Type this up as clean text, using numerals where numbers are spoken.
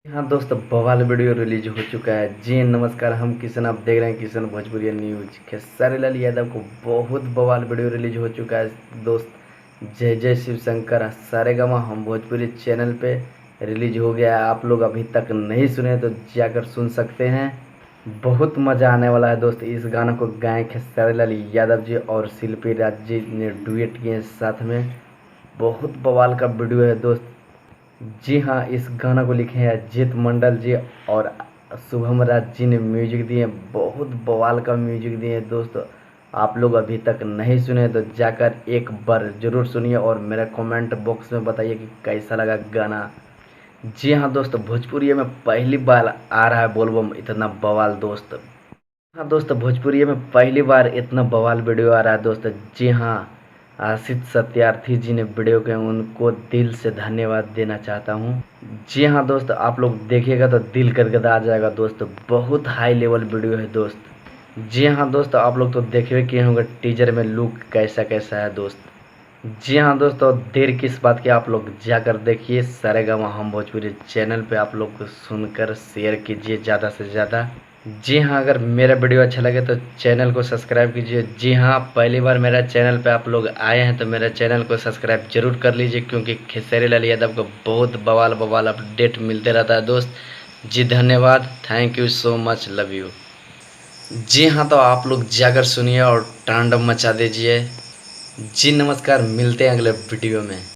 हाँ दोस्त, बवाल वीडियो रिलीज हो चुका है। जी नमस्कार, हम किशन, आप देख रहे हैं किशन भोजपुरी न्यूज। खेसारी लाल यादव को बहुत बवाल वीडियो रिलीज हो चुका है दोस्त। जय जय शिव शंकर सारेगामा हम भोजपुरी चैनल पे रिलीज हो गया है। आप लोग अभी तक नहीं सुने तो जाकर सुन सकते हैं। बहुत मज़ा आने वाला है दोस्त। इस गाना को गाए खेसारी लाल यादव जी और शिल्पी राज जी ने डुएट किए साथ में। बहुत बवाल का वीडियो है दोस्त। जी हाँ, इस गाना को लिखे हैं अजीत मंडल जी और शुभम राज जी ने म्यूजिक दिए। बहुत बवाल का म्यूजिक दिए हैं दोस्त। आप लोग अभी तक नहीं सुने तो जाकर एक बार ज़रूर सुनिए और मेरा कमेंट बॉक्स में बताइए कि कैसा लगा गाना। जी हाँ दोस्त, भोजपुरी में पहली बार आ रहा है बोलबम इतना बवाल दोस्त। हाँ दोस्त, भोजपुरी में पहली बार इतना बवाल वीडियो आ रहा है दोस्त। जी हाँ, आशिष सत्यार्थी जी ने वीडियो के उनको दिल से धन्यवाद देना चाहता हूँ। जी हाँ दोस्त, आप लोग देखिएगा तो दिल गदगदा आ जाएगा दोस्त। बहुत हाई लेवल वीडियो है दोस्त। जी हाँ दोस्त, आप लोग तो देखिए किए होंगे टीजर में लुक कैसा कैसा है दोस्त। जी हाँ दोस्तों, देर किस बात की, आप लोग जाकर देखिए। सारेगामा हम भोजपुरी चैनल पे आप लोग को सुनकर शेयर कीजिए ज़्यादा से ज़्यादा। जी हाँ, अगर मेरा वीडियो अच्छा लगे तो चैनल को सब्सक्राइब कीजिए। जी हाँ, पहली बार मेरा चैनल पे आप लोग आए हैं तो मेरा चैनल को सब्सक्राइब जरूर कर लीजिए, क्योंकि खेसारी लाल यादव को बहुत बवाल बवाल अपडेट मिलते रहता है दोस्त। जी धन्यवाद, thank you so much, love you. जी हाँ, तो आप लोग जाकर सुनिए और तांडव मचा दीजिए। जी नमस्कार, मिलते हैं अगले वीडियो में।